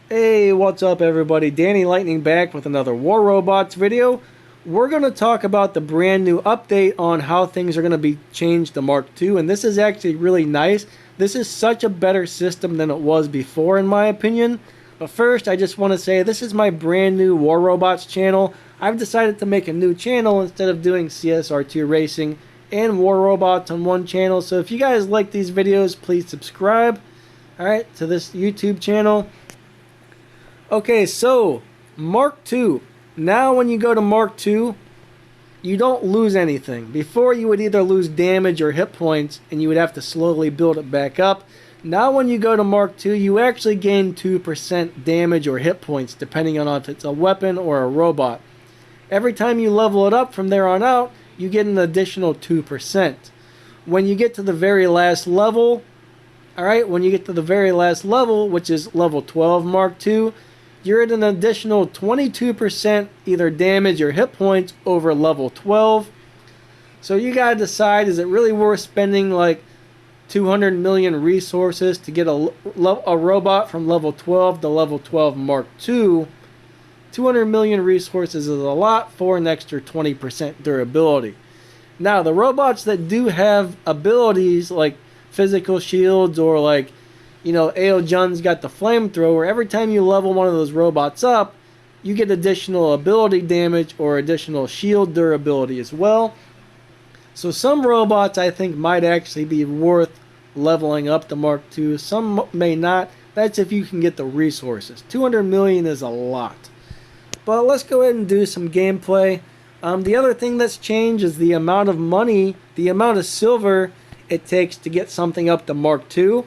Hey, what's up everybody? Danny Lightning back with another War Robots video. We're going to talk about the brand new update on how things are going to be changed to Mark II, and this is actually really nice. This is such a better system than it was before in my opinion. But first, I just want to say this is my brand new War Robots channel. I've decided to make a new channel instead of doing CSR2 Racing and War Robots on one channel. So if you guys like these videos, please subscribe, alright, to this YouTube channel. Okay, so Mark II. Now when you go to Mark II, you don't lose anything. Before you would either lose damage or hit points and you would have to slowly build it back up. Now when you go to Mark II, you actually gain 2% damage or hit points depending on if it's a weapon or a robot. Every time you level it up from there on out, you get an additional 2%. When you get to the very last level, alright, when you get to the very last level, which is level 12 Mark II, you're at an additional 22% either damage or hit points over level 12. So you gotta decide, is it really worth spending like 200 million resources to get a robot from level 12 to level 12 Mark II? 200 million resources is a lot for an extra 20% durability. Now the robots that do have abilities like physical shields or like, you know, Ao Jun's got the flamethrower. Every time you level one of those robots up, you get additional ability damage or additional shield durability as well. So some robots I think might actually be worth leveling up to Mark II. Some may not. That's if you can get the resources. 200 million is a lot. But let's go ahead and do some gameplay. The other thing that's changed is the amount of money, the amount of silver it takes to get something up to Mark II.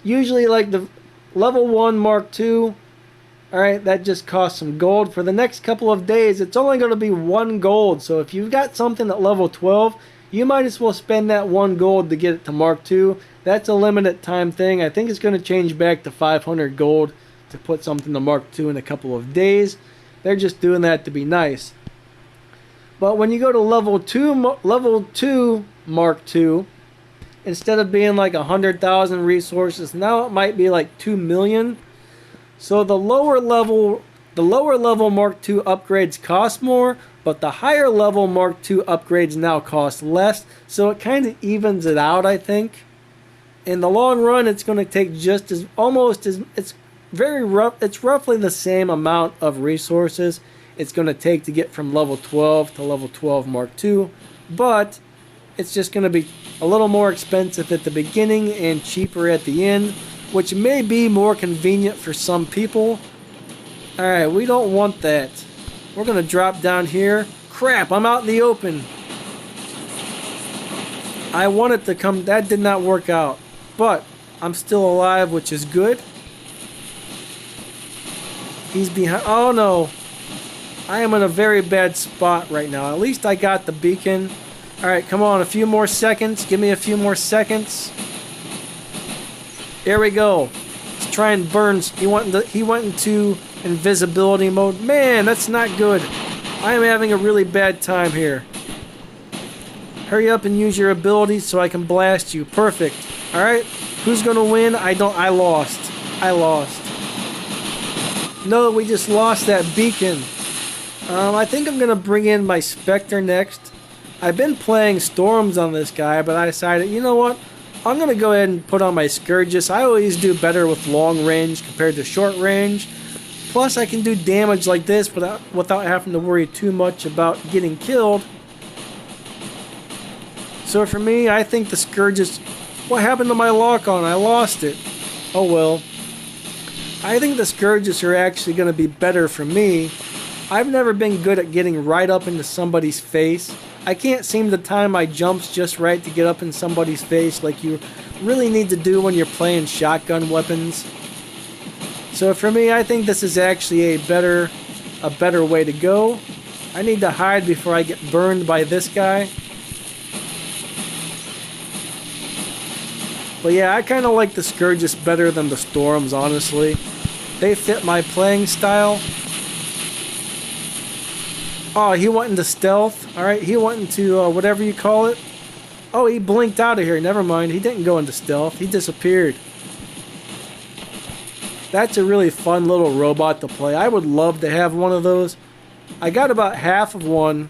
Usually like the level 1 Mark II, alright, that just costs some gold. For the next couple of days, it's only going to be 1 gold. So if you've got something at level 12, you might as well spend that 1 gold to get it to Mark II. That's a limited time thing. I think it's going to change back to 500 gold to put something to Mark II in a couple of days. They're just doing that to be nice. But when you go to level 2 Mark II, instead of being like 100,000 resources, now it might be like 2 million. So the lower level Mark II upgrades cost more, but the higher level Mark II upgrades now cost less. So it kind of evens it out, I think. In the long run, it's going to take just as it's very rough. It's roughly the same amount of resources it's going to take to get from level 12 to level 12 Mark II, but it's just going to be a little more expensive at the beginning and cheaper at the end, which may be more convenient for some people. Alright, we don't want that. We're going to drop down here. Crap, I'm out in the open. I wanted to come. That did not work out. But I'm still alive, which is good. He's behind. Oh no. I am in a very bad spot right now. At least I got the beacon. Alright, come on, a few more seconds. Give me a few more seconds. There we go. Let's try and burn. He went into invisibility mode. Man, that's not good. I am having a really bad time here. Hurry up and use your abilities so I can blast you. Perfect. Alright, who's gonna win? I lost. I lost. No, we just lost that beacon. I think I'm gonna bring in my Spectre next. I've been playing Storms on this guy, but I decided, you know what? I'm going to go ahead and put on my Scourgus. I always do better with long range compared to short range. Plus, I can do damage like this without having to worry too much about getting killed. So for me, I think the Scourgus... What happened to my lock-on? I lost it. Oh well. I think the Scourgus are actually going to be better for me. I've never been good at getting right up into somebody's face. I can't seem to time my jumps just right to get up in somebody's face like you really need to do when you're playing shotgun weapons. So for me, I think this is actually a better way to go. I need to hide before I get burned by this guy. But yeah, I kind of like the Scourgus better than the Storms, honestly. They fit my playing style. Oh, he went into stealth. Alright, he went into whatever you call it. Oh, he blinked out of here. Never mind. He didn't go into stealth. He disappeared. That's a really fun little robot to play. I would love to have one of those. I got about half of one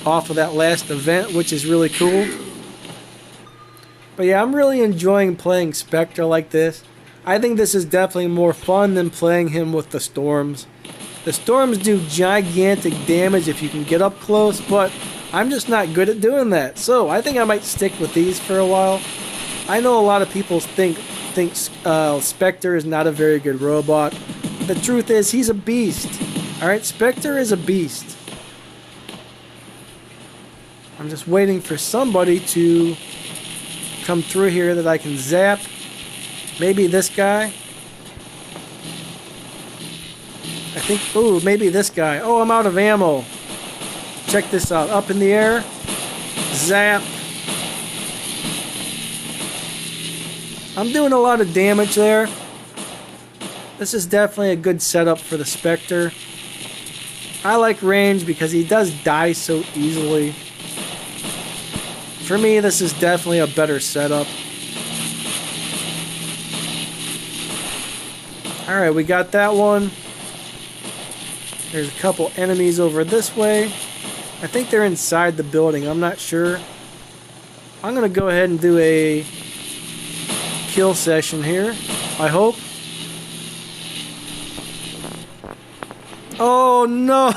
off of that last event, which is really cool. But yeah, I'm really enjoying playing Spectre like this. I think this is definitely more fun than playing him with the Storms. The Storms do gigantic damage if you can get up close, but I'm just not good at doing that. So I think I might stick with these for a while. I know a lot of people think Spectre is not a very good robot. The truth is, he's a beast. Alright, Spectre is a beast. I'm just waiting for somebody to come through here that I can zap. Maybe this guy. I think, ooh, maybe this guy. Oh, I'm out of ammo. Check this out. Up in the air. Zap. I'm doing a lot of damage there. This is definitely a good setup for the Spectre. I like range because he does die so easily. For me, this is definitely a better setup. Alright, we got that one. There's a couple enemies over this way. I think they're inside the building. I'm not sure. I'm going to go ahead and do a kill session here, I hope. Oh no!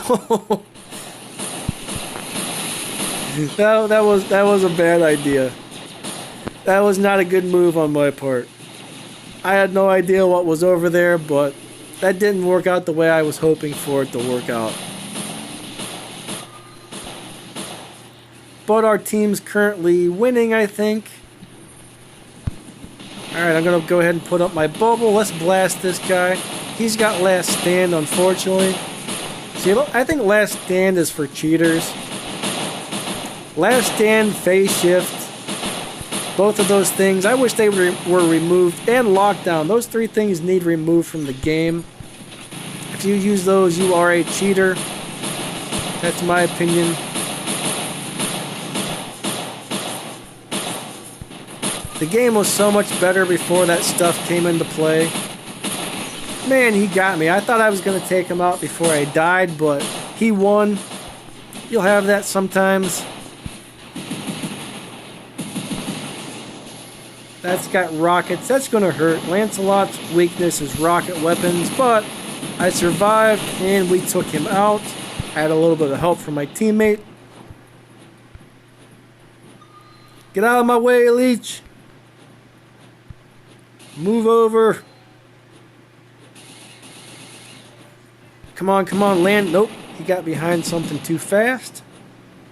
that was a bad idea. That was not a good move on my part. I had no idea what was over there, but that didn't work out the way I was hoping for it to work out. But our team's currently winning, I think. Alright, I'm going to go ahead and put up my bubble. Let's blast this guy. He's got last stand, unfortunately. See, I think last stand is for cheaters. Last stand, phase shift. Both of those things, I wish they were removed. And lockdown. Those three things need removed from the game. If you use those, you are a cheater. That's my opinion. The game was so much better before that stuff came into play. Man, he got me. I thought I was going to take him out before I died, but he won. You'll have that sometimes. That's got rockets. That's going to hurt. Lancelot's weakness is rocket weapons, but I survived and we took him out. I had a little bit of help from my teammate. Get out of my way, Leech. Move over. Come on, come on, land. Nope, he got behind something too fast.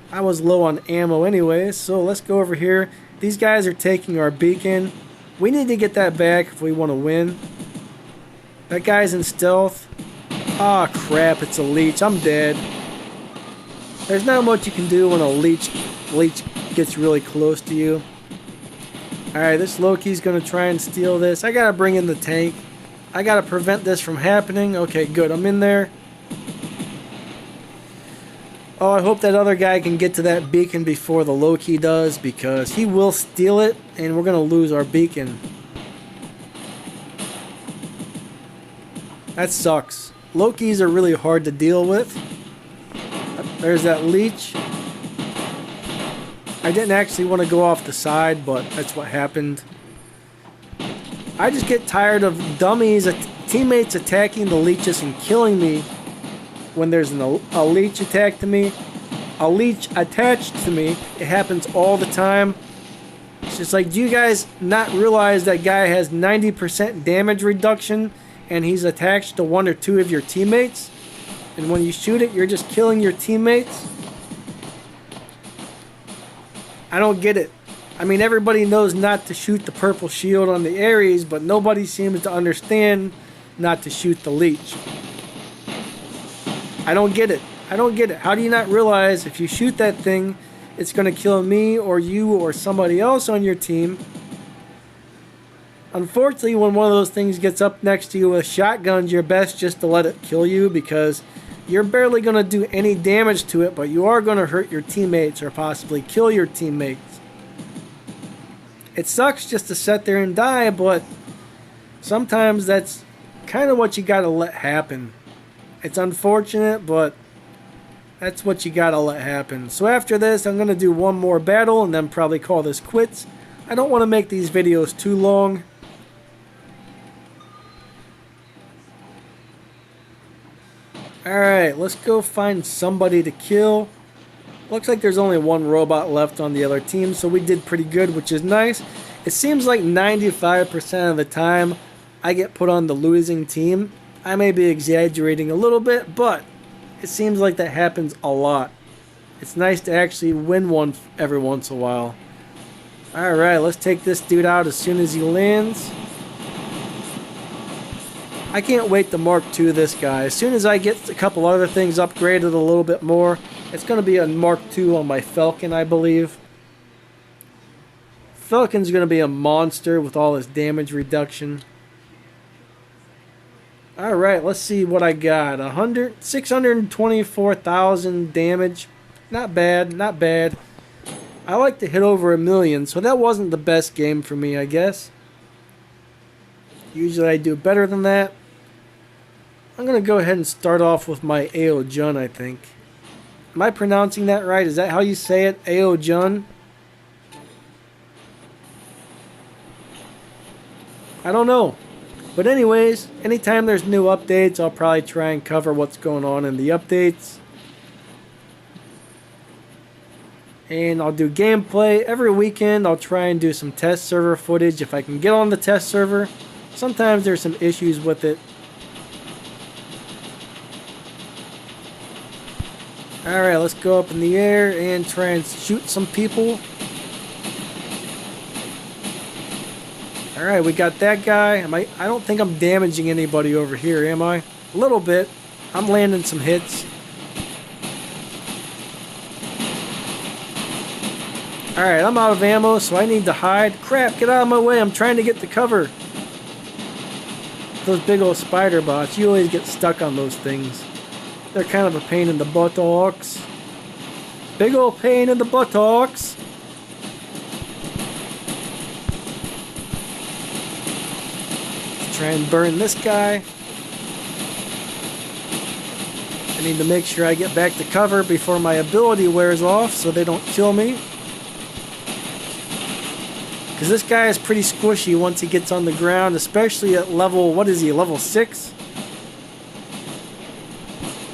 I was low on ammo anyway, so let's go over here. These guys are taking our beacon. We need to get that back if we want to win. That guy's in stealth. Ah, crap, it's a leech. I'm dead. There's not much you can do when a leech gets really close to you. Alright, this Loki's going to try and steal this. I got to bring in the tank. I got to prevent this from happening. Okay, good. I'm in there. Oh, I hope that other guy can get to that beacon before the Loki does, because he will steal it and we're going to lose our beacon. That sucks. Lokis are really hard to deal with. There's that leech. I didn't actually want to go off the side, but that's what happened. I just get tired of dummies, teammates attacking the leeches and killing me when there's a leech attached to me. A leech attached to me. It happens all the time. It's just like, do you guys not realize that guy has 90% damage reduction and he's attached to one or two of your teammates? And when you shoot it, you're just killing your teammates? I don't get it. I mean, everybody knows not to shoot the purple shield on the Ares, but nobody seems to understand not to shoot the leech. I don't get it. I don't get it. How do you not realize if you shoot that thing, it's going to kill me or you or somebody else on your team? Unfortunately, when one of those things gets up next to you with shotguns, you're best just to let it kill you, because you're barely going to do any damage to it, but you are going to hurt your teammates or possibly kill your teammates. It sucks just to sit there and die, but sometimes that's kind of what you gotta let happen. It's unfortunate, but that's what you gotta let happen. So after this, I'm gonna do one more battle and then probably call this quits. I don't want to make these videos too long. Alright, let's go find somebody to kill. Looks like there's only one robot left on the other team, so we did pretty good, which is nice. It seems like 95% of the time I get put on the losing team. I may be exaggerating a little bit, but it seems like that happens a lot. It's nice to actually win one every once in a while. Alright, let's take this dude out as soon as he lands. I can't wait to Mark II this guy. As soon as I get a couple other things upgraded a little bit more, it's going to be a Mark II on my Falcon, I believe. Falcon's going to be a monster with all his damage reduction. Alright, let's see what I got. 624,000 damage. Not bad, not bad. I like to hit over 1,000,000, so that wasn't the best game for me, I guess. Usually I do better than that. I'm going to go ahead and start off with my Ao Jun, I think. Am I pronouncing that right? Is that how you say it? Ao Jun? I don't know. But anyways, anytime there's new updates, I'll probably try and cover what's going on in the updates. And I'll do gameplay. Every weekend I'll try and do some test server footage if I can get on the test server. Sometimes there's some issues with it. Alright, let's go up in the air and try and shoot some people. Alright, we got that guy. I don't think I'm damaging anybody over here, am I? A little bit. I'm landing some hits. Alright, I'm out of ammo, so I need to hide. Crap, get out of my way. I'm trying to get to cover. Those big old spider bots, you always get stuck on those things. They're kind of a pain in the buttocks. Big old pain in the buttocks. Let's try and burn this guy. I need to make sure I get back to cover before my ability wears off so they don't kill me. Because this guy is pretty squishy once he gets on the ground, especially at level, what is he, level 6?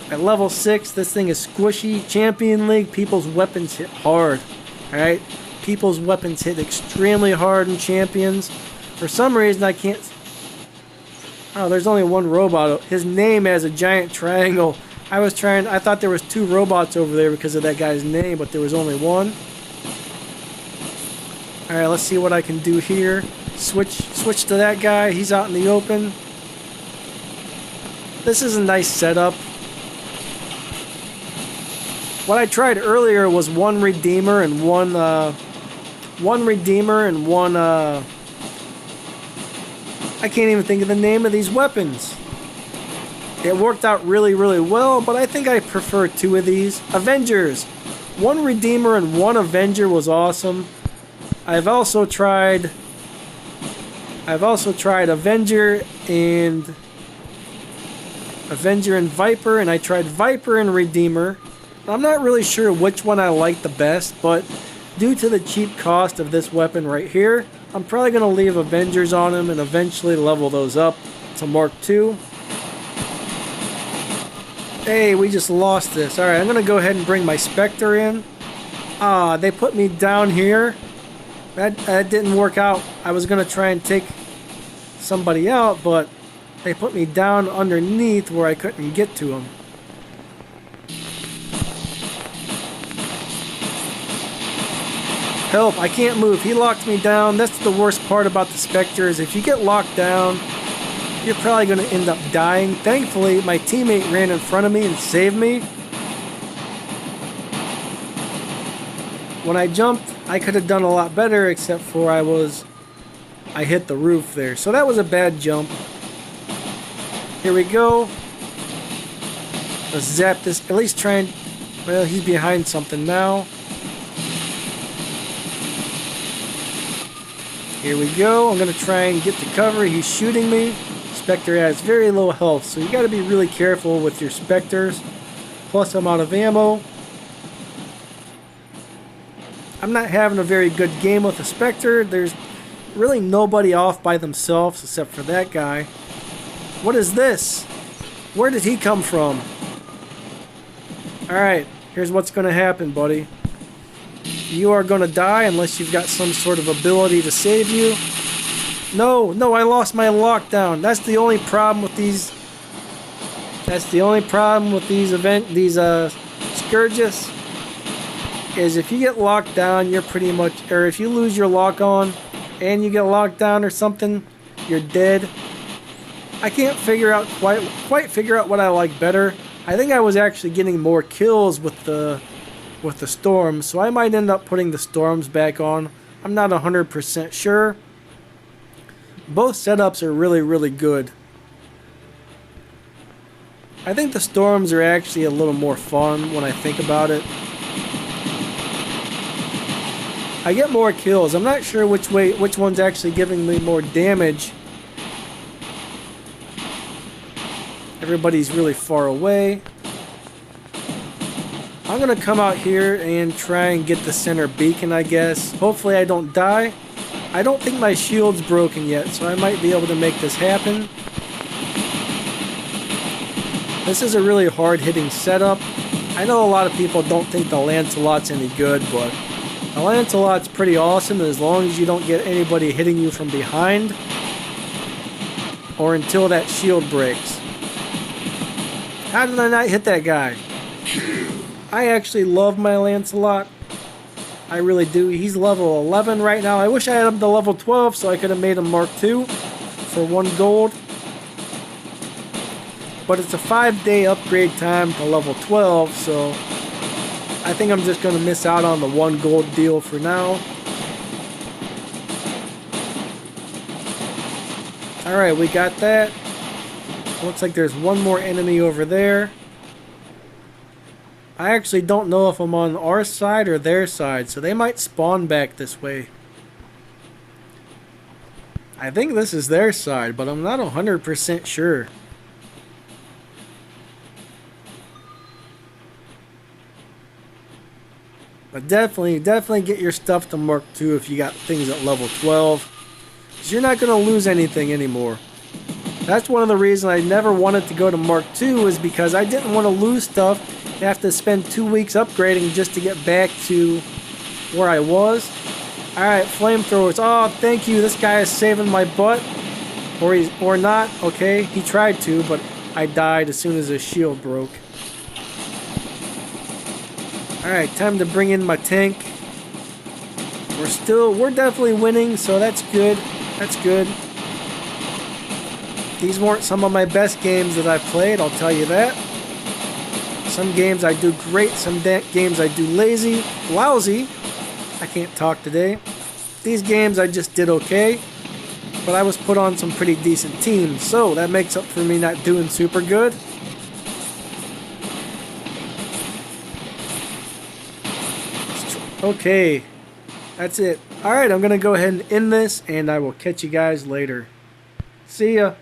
At level 6, this thing is squishy. Champion League, people's weapons hit hard. Alright? People's weapons hit extremely hard in Champions. For some reason, I can't... Oh, there's only one robot. His name has a giant triangle. I thought there was 2 robots over there because of that guy's name, but there was only one. Alright, let's see what I can do here. Switch to that guy. He's out in the open. This is a nice setup. What I tried earlier was one Redeemer and one I can't even think of the name of these weapons. It worked out really, really well, but I think I prefer 2 of these. Avengers. One Redeemer and one Avenger was awesome. I've also tried Avenger and Viper, and I tried Viper and Redeemer. I'm not really sure which one I like the best, but due to the cheap cost of this weapon right here, I'm probably going to leave Avengers on him and eventually level those up to Mark II. Hey, we just lost this. Alright, I'm going to go ahead and bring my Spectre in. They put me down here. That didn't work out. I was going to try and take somebody out, but they put me down underneath where I couldn't get to him. Help, I can't move. He locked me down. That's the worst part about the Spectre is if you get locked down, you're probably going to end up dying. Thankfully, my teammate ran in front of me and saved me. When I jumped, I could have done a lot better, except for I hit the roof there. So that was a bad jump. Here we go. Let's zap this. At least try and... Well, he's behind something now. Here we go. I'm going to try and get to cover. He's shooting me. Spectre has very low health, so you got to be really careful with your Spectres. Plus I'm out of ammo. I'm not having a very good game with the Spectre. There's really nobody off by themselves except for that guy. What is this? Where did he come from? Alright, here's what's going to happen, buddy. You are going to die unless you've got some sort of ability to save you. No, I lost my lockdown. That's the only problem with these. That's the only problem with these Scourges. Is if you get locked down, you're pretty much, or if you lose your lock on and you get locked down or something, you're dead. I can't quite figure out what I like better. I think I was actually getting more kills with the storms, so I might end up putting the storms back on. I'm not 100% sure. Both setups are really, really good. I think the storms are actually a little more fun when I think about it. I get more kills. I'm not sure which one's actually giving me more damage. Everybody's really far away. I'm gonna come out here and try and get the center beacon, I guess. Hopefully I don't die. I don't think my shield's broken yet, so I might be able to make this happen. This is a really hard-hitting setup. I know a lot of people don't think the Lancelot's any good, but the Lancelot's pretty awesome as long as you don't get anybody hitting you from behind or until that shield breaks. How did I not hit that guy? I actually love my Lancelot. I really do. He's level 11 right now. I wish I had him to level 12 so I could have made him Mark II for 1 gold. But it's a 5-day upgrade time to level 12, so I think I'm just going to miss out on the 1 gold deal for now. Alright, we got that. Looks like there's one more enemy over there. I actually don't know if I'm on our side or their side, so they might spawn back this way. I think this is their side, but I'm not 100% sure. But definitely get your stuff to Mark II if you got things at level 12. Because you're not going to lose anything anymore. That's one of the reasons I never wanted to go to Mark II, is because I didn't want to lose stuff and have to spend 2 weeks upgrading just to get back to where I was. Alright, flamethrowers. Oh, thank you. This guy is saving my butt. Or not. Okay, he tried to, but I died as soon as his shield broke. Alright, time to bring in my tank. We're definitely winning, so that's good. That's good. These weren't some of my best games that I've played, I'll tell you that. Some games I do great, some games I do lousy. I can't talk today. These games I just did okay, but I was put on some pretty decent teams, so that makes up for me not doing super good. Okay, that's it. Alright, I'm going to go ahead and end this, and I will catch you guys later. See ya.